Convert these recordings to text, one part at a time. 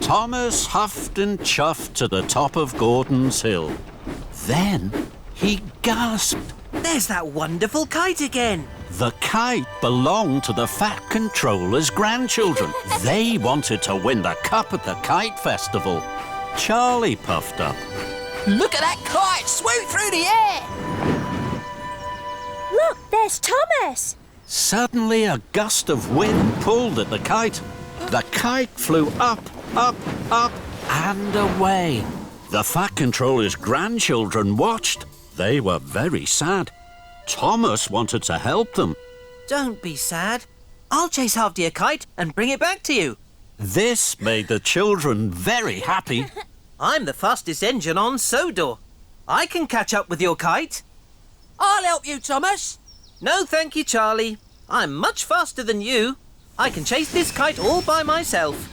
Thomas huffed and chuffed to the top of Gordon's Hill. Then he gasped. There's that wonderful kite again. The kite belonged to the Fat Controller's grandchildren. They wanted to win the cup at the Kite Festival. Charlie puffed up. Look at that kite swoop through the air! Look, there's Thomas! Suddenly a gust of wind pulled at the kite. The kite flew up, up, up and away. The Fat Controller's grandchildren watched. They were very sad. Thomas wanted to help them. Don't be sad. I'll chase after your kite and bring it back to you. This made the children very happy. I'm the fastest engine on Sodor. I can catch up with your kite. I'll help you, Thomas. No, thank you, Charlie. I'm much faster than you. I can chase this kite all by myself.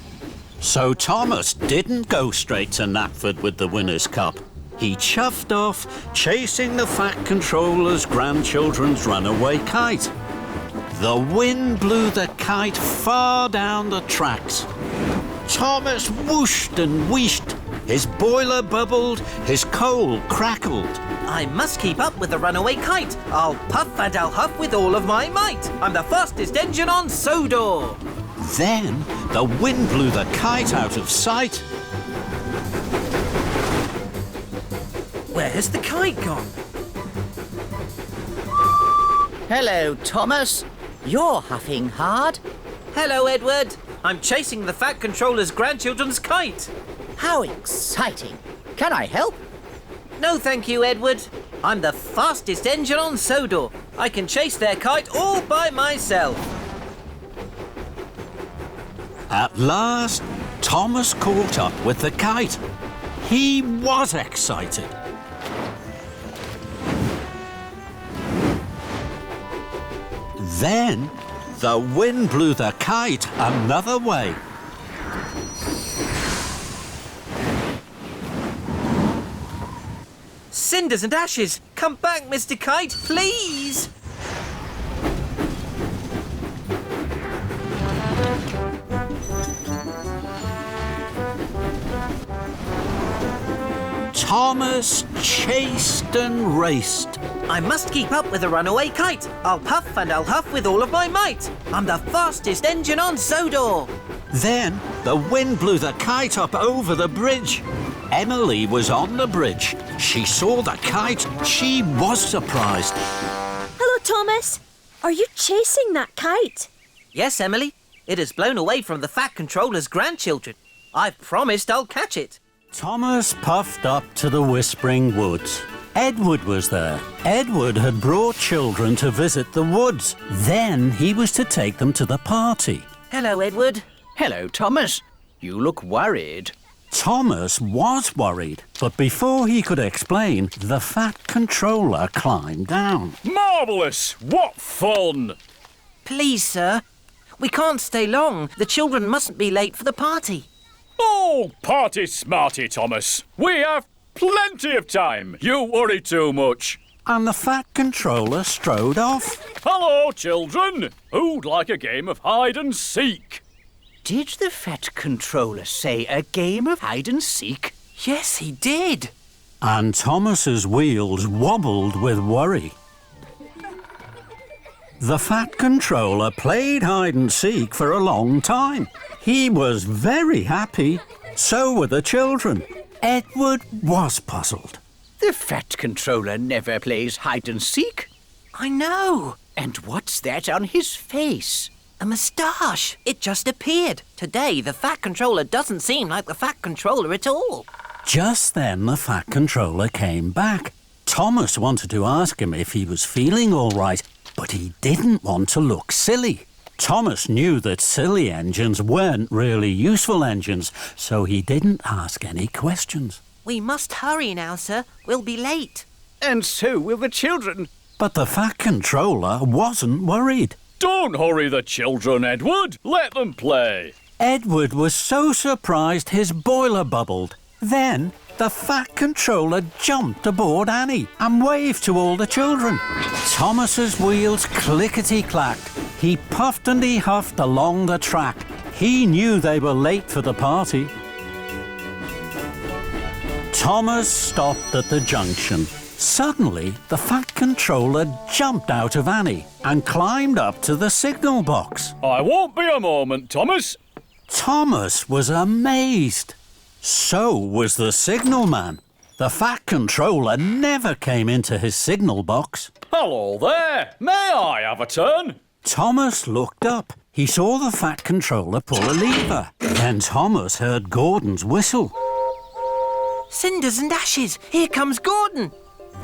So Thomas didn't go straight to Knapford with the winner's cup. He chuffed off, chasing the Fat Controller's grandchildren's runaway kite. The wind blew the kite far down the tracks. Thomas whooshed and wheeshed. His boiler bubbled, his coal crackled. I must keep up with the runaway kite. I'll puff and I'll huff with all of my might. I'm the fastest engine on Sodor. Then the wind blew the kite out of sight. Where's the kite gone? Hello, Thomas. You're huffing hard. Hello, Edward. I'm chasing the Fat Controller's grandchildren's kite. How exciting. Can I help? No, thank you, Edward. I'm the fastest engine on Sodor. I can chase their kite all by myself. At last, Thomas caught up with the kite. He was excited. Then, the wind blew the kite another way. Cinders and ashes! Come back, Mr. Kite, please! Thomas chased and raced. I must keep up with the runaway kite. I'll puff and I'll huff with all of my might. I'm the fastest engine on Sodor. Then the wind blew the kite up over the bridge. Emily was on the bridge. She saw the kite. She was surprised. Hello, Thomas. Are you chasing that kite? Yes, Emily. It has blown away from the Fat Controller's grandchildren. I've promised I'll catch it. Thomas puffed up to the Whispering Woods. Edward was there. Edward had brought children to visit the woods. Then he was to take them to the party. Hello, Edward. Hello, Thomas. You look worried. Thomas was worried, but before he could explain, the Fat Controller climbed down. Marvellous! What fun! Please, sir. We can't stay long. The children mustn't be late for the party. Oh, party smarty, Thomas. We have plenty of time. You worry too much. And the Fat Controller strode off. Hello, children. Who'd like a game of hide and seek? Did the Fat Controller say a game of hide and seek? Yes, he did. And Thomas's wheels wobbled with worry. The Fat Controller played hide and seek for a long time. He was very happy. So were the children. Edward was puzzled. The Fat Controller never plays hide and seek. I know. And what's that on his face? A moustache. It just appeared. Today, the Fat Controller doesn't seem like the Fat Controller at all. Just then, the Fat Controller came back. Thomas wanted to ask him if he was feeling all right, but he didn't want to look silly. Thomas knew that silly engines weren't really useful engines, so he didn't ask any questions. We must hurry now, sir. We'll be late. And so will the children. But the Fat Controller wasn't worried. Don't hurry the children, Edward. Let them play. Edward was so surprised his boiler bubbled. Then the Fat Controller jumped aboard Annie and waved to all the children. Thomas's wheels clickety-clacked. He puffed and he huffed along the track. He knew they were late for the party. Thomas stopped at the junction. Suddenly, the Fat Controller jumped out of Annie and climbed up to the signal box. I won't be a moment, Thomas. Thomas was amazed. So was the signalman. The Fat Controller never came into his signal box. Hello there. May I have a turn? Thomas looked up. He saw the Fat Controller pull a lever. Then Thomas heard Gordon's whistle. Cinders and ashes. Here comes Gordon.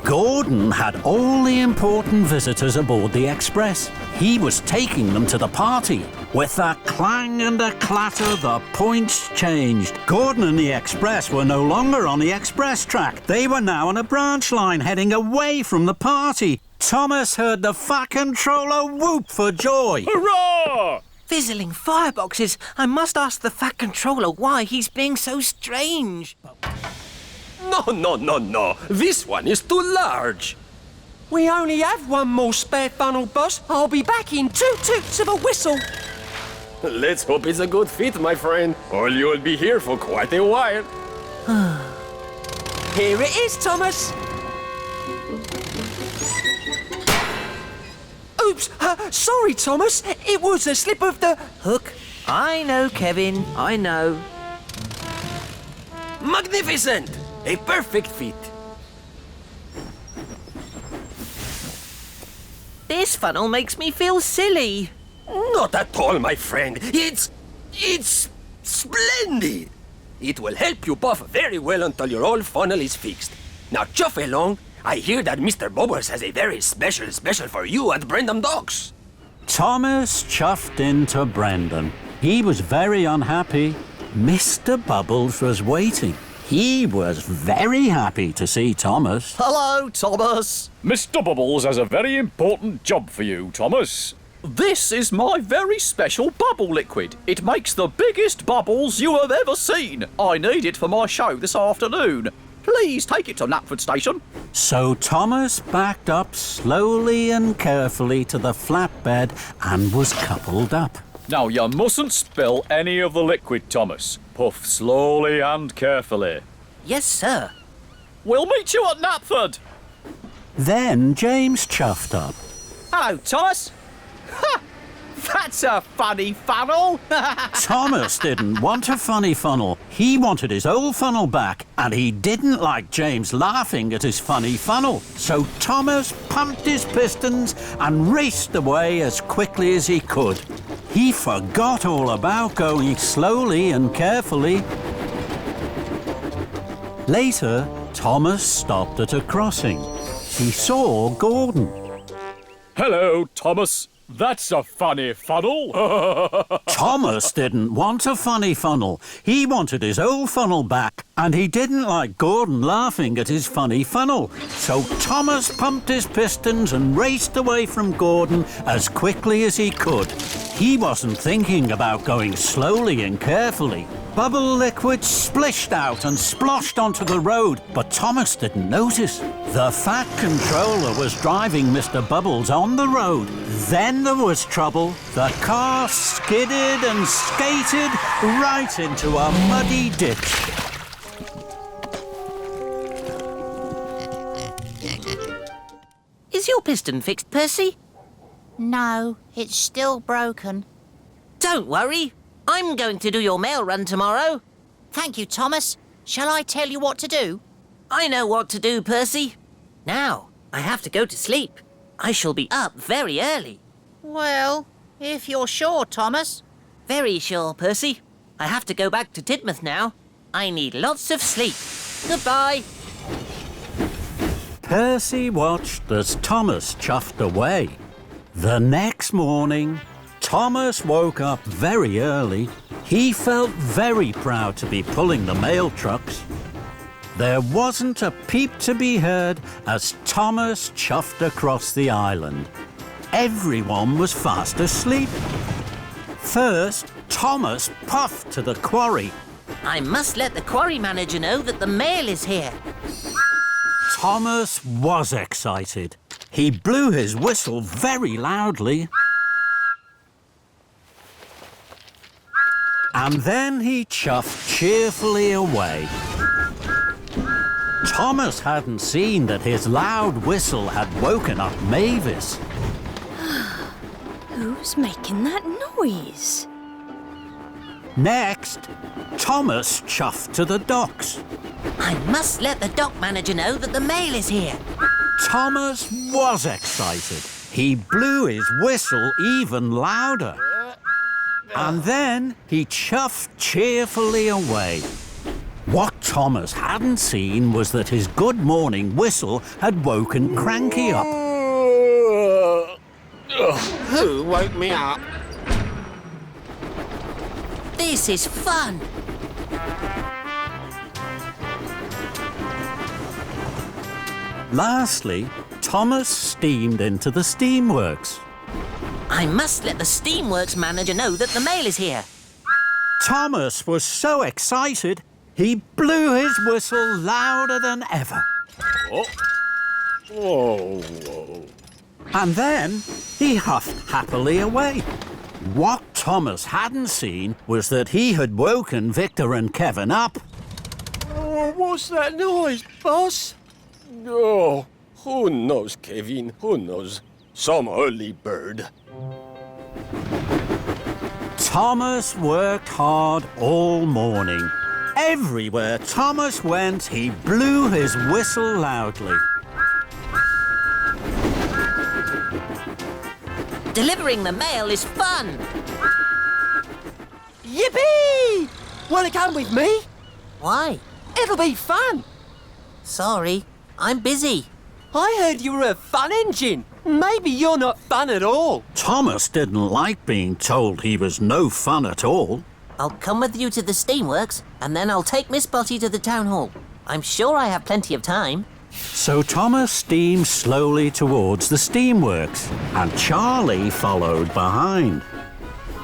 Gordon had all the important visitors aboard the Express. He was taking them to the party. With a clang and a clatter, the points changed. Gordon and the Express were no longer on the express track. They were now on a branch line heading away from the party. Thomas heard the Fat Controller whoop for joy. Hurrah! Fizzling fireboxes. I must ask the Fat Controller why he's being so strange. No. This one is too large. We only have one more spare funnel, boss. I'll be back in 2 toots of a whistle. Let's hope it's a good fit, my friend, or you'll be here for quite a while. Here it is, Thomas. Oops, sorry, Thomas. It was a slip of the... Hook. I know, Kevin. I know. Magnificent! A perfect fit. This funnel makes me feel silly. Not at all, my friend. It's splendid. It will help you puff very well until your old funnel is fixed. Now chuff along. I hear that Mr. Bubbles has a very special for you at Brendam Docks. Thomas chuffed into Brendan. He was very unhappy. Mr. Bubbles was waiting. He was very happy to see Thomas. Hello, Thomas. Mr. Bubbles has a very important job for you, Thomas. This is my very special bubble liquid. It makes the biggest bubbles you have ever seen. I need it for my show this afternoon. Please take it to Knapford Station. So Thomas backed up slowly and carefully to the flatbed and was coupled up. Now, you mustn't spill any of the liquid, Thomas. Puff slowly and carefully. Yes, sir. We'll meet you at Knapford. Then James chuffed up. Hello, Thomas. Ha! That's a funny funnel. Thomas didn't want a funny funnel. He wanted his old funnel back, and he didn't like James laughing at his funny funnel. So Thomas pumped his pistons and raced away as quickly as he could. He forgot all about going slowly and carefully. Later, Thomas stopped at a crossing. He saw Gordon. Hello, Thomas. That's a funny funnel. Thomas didn't want a funny funnel. He wanted his old funnel back, and he didn't like Gordon laughing at his funny funnel. So Thomas pumped his pistons and raced away from Gordon as quickly as he could. He wasn't thinking about going slowly and carefully. Bubble liquid splished out and sploshed onto the road, but Thomas didn't notice. The Fat Controller was driving Mr. Bubbles on the road. Then there was trouble. The car skidded and skated right into a muddy ditch. Is your piston fixed, Percy? No, it's still broken. Don't worry. I'm going to do your mail run tomorrow. Thank you, Thomas. Shall I tell you what to do? I know what to do, Percy. Now, I have to go to sleep. I shall be up very early. Well, if you're sure, Thomas. Very sure, Percy. I have to go back to Tidmouth now. I need lots of sleep. Goodbye. Percy watched as Thomas chuffed away. The next morning, Thomas woke up very early. He felt very proud to be pulling the mail trucks. There wasn't a peep to be heard as Thomas chuffed across the island. Everyone was fast asleep. First, Thomas puffed to the quarry. I must let the quarry manager know that the mail is here. Thomas was excited. He blew his whistle very loudly. And then he chuffed cheerfully away. Thomas hadn't seen that his loud whistle had woken up Mavis. Who's making that noise? Next, Thomas chuffed to the docks. I must let the dock manager know that the mail is here. Thomas was excited. He blew his whistle even louder. And then he chuffed cheerfully away. What Thomas hadn't seen was that his good morning whistle had woken Cranky up. Who woke me up? This is fun. Lastly, Thomas steamed into the steamworks. I must let the Steamworks manager know that the mail is here. Thomas was so excited, he blew his whistle louder than ever. And then he huffed happily away. What Thomas hadn't seen was that he had woken Victor and Kevin up. Oh, what's that noise, boss? Oh, who knows, Kevin? Who knows? Some early bird. Thomas worked hard all morning. Everywhere Thomas went, he blew his whistle loudly. Delivering the mail is fun. Yippee! Wanna come with me? Why? It'll be fun. Sorry, I'm busy. I heard you were a fun engine. Maybe you're not fun at all. Thomas didn't like being told he was no fun at all. I'll come with you to the Steamworks, and then I'll take Miss Botty to the town hall. I'm sure I have plenty of time. So Thomas steamed slowly towards the steamworks, and Charlie followed behind.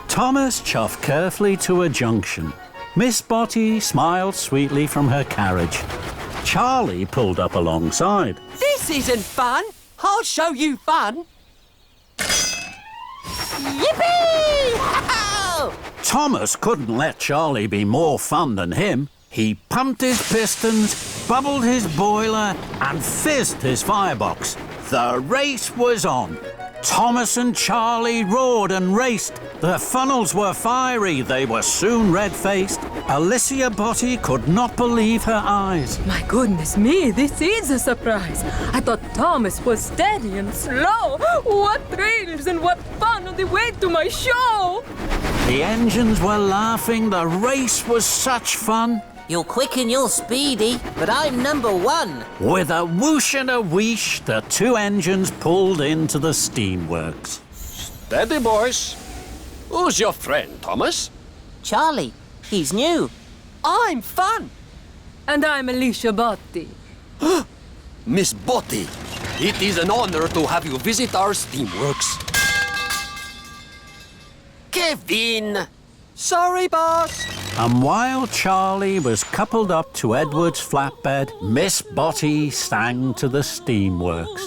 Thomas chuffed carefully to a junction. Miss Botty smiled sweetly from her carriage. Charlie pulled up alongside. This isn't fun. I'll show you fun. Yippee! Thomas couldn't let Charlie be more fun than him. He pumped his pistons, bubbled his boiler, and fizzed his firebox. The race was on. Thomas and Charlie roared and raced. Their funnels were fiery. They were soon red-faced. Alicia Botty could not believe her eyes. My goodness me, this is a surprise. I thought Thomas was steady and slow. What thrills and what fun on the way to my show! The engines were laughing. The race was such fun. You're quick and you're speedy, but I'm number one. With a whoosh and a wheesh, the two engines pulled into the steamworks. Steady, boys. Who's your friend, Thomas? Charlie, he's new. I'm fun. And I'm Alicia Botti. Miss Botty, it is an honor to have you visit our steamworks. Kevin! Sorry, boss. And while Charlie was coupled up to Edward's flatbed, Miss Botty sang to the steamworks.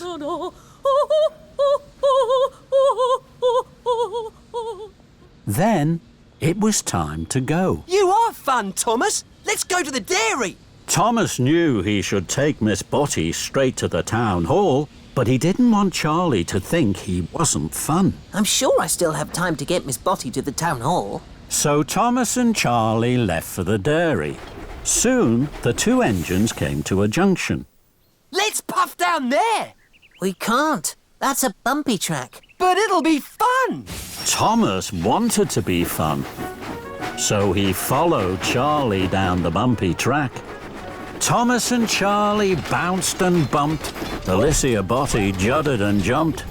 Then it was time to go. You are fun, Thomas. Let's go to the dairy. Thomas knew he should take Miss Botty straight to the town hall, but he didn't want Charlie to think he wasn't fun. I'm sure I still have time to get Miss Botty to the town hall. So Thomas and Charlie left for the dairy. Soon, the two engines came to a junction. Let's puff down there. We can't. That's a bumpy track. But it'll be fun. Thomas wanted to be fun, so he followed Charlie down the bumpy track. Thomas and Charlie bounced and bumped. Alicia Botty judded and jumped.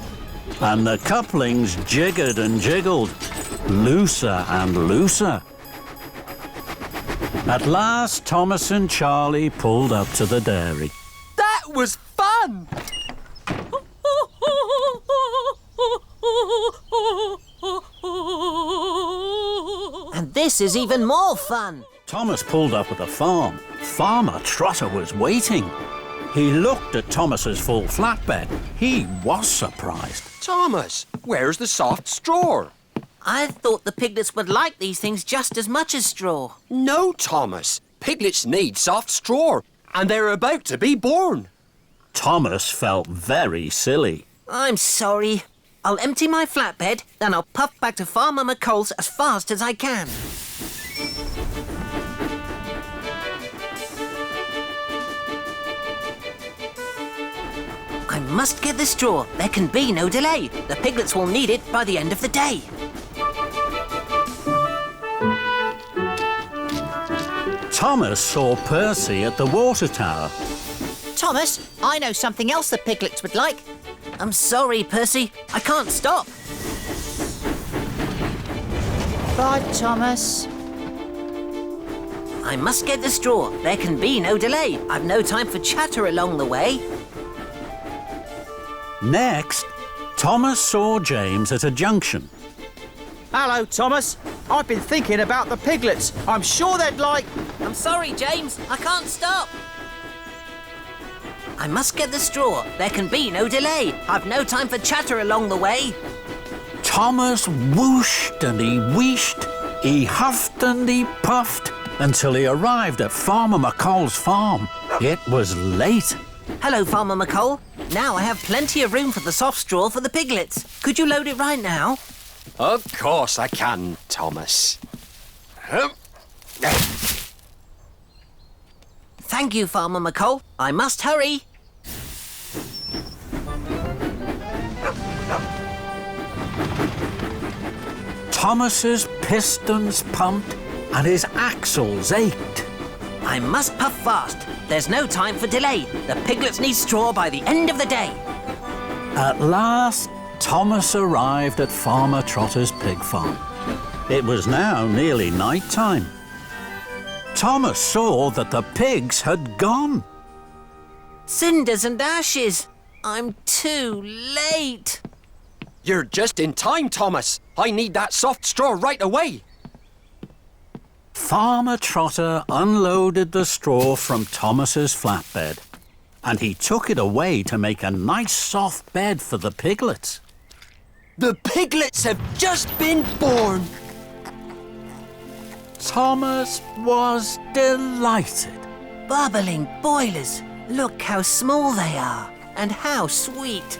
And the couplings jiggered and jiggled, looser and looser. At last, Thomas and Charlie pulled up to the dairy. That was fun. And this is even more fun. Thomas pulled up at the farm. Farmer Trotter was waiting. He looked at Thomas's full flatbed. He was surprised. Thomas, where's the soft straw? I thought the piglets would like these things just as much as straw. No, Thomas. Piglets need soft straw. And they're about to be born. Thomas felt very silly. I'm sorry. I'll empty my flatbed, then I'll puff back to Farmer McColl's as fast as I can. I must get the straw. There can be no delay. The piglets will need it by the end of the day. Thomas saw Percy at the water tower. Thomas, I know something else the piglets would like. I'm sorry, Percy. I can't stop. Bye, Thomas. I must get the straw. There can be no delay. I've no time for chatter along the way. Next, Thomas saw James at a junction. Hello, Thomas. I've been thinking about the piglets. I'm sure they'd like... I'm sorry, James. I can't stop. I must get the straw. There can be no delay. I've no time for chatter along the way. Thomas whooshed and he wheeshed, he huffed and he puffed until he arrived at Farmer McColl's farm. It was late. Hello, Farmer McColl. Now I have plenty of room for the soft straw for the piglets. Could you load it right now? Of course I can, Thomas. Thank you, Farmer McColl. I must hurry. Thomas's pistons pumped and his axles ached. I must puff fast. There's no time for delay. The piglets need straw by the end of the day. At last, Thomas arrived at Farmer Trotter's pig farm. It was now nearly night time. Thomas saw that the pigs had gone. Cinders and ashes. I'm too late. You're just in time, Thomas. I need that soft straw right away. Farmer Trotter unloaded the straw from Thomas's flatbed, and he took it away to make a nice soft bed for the piglets. The piglets have just been born. Thomas was delighted. Bubbling boilers. Look how small they are and how sweet.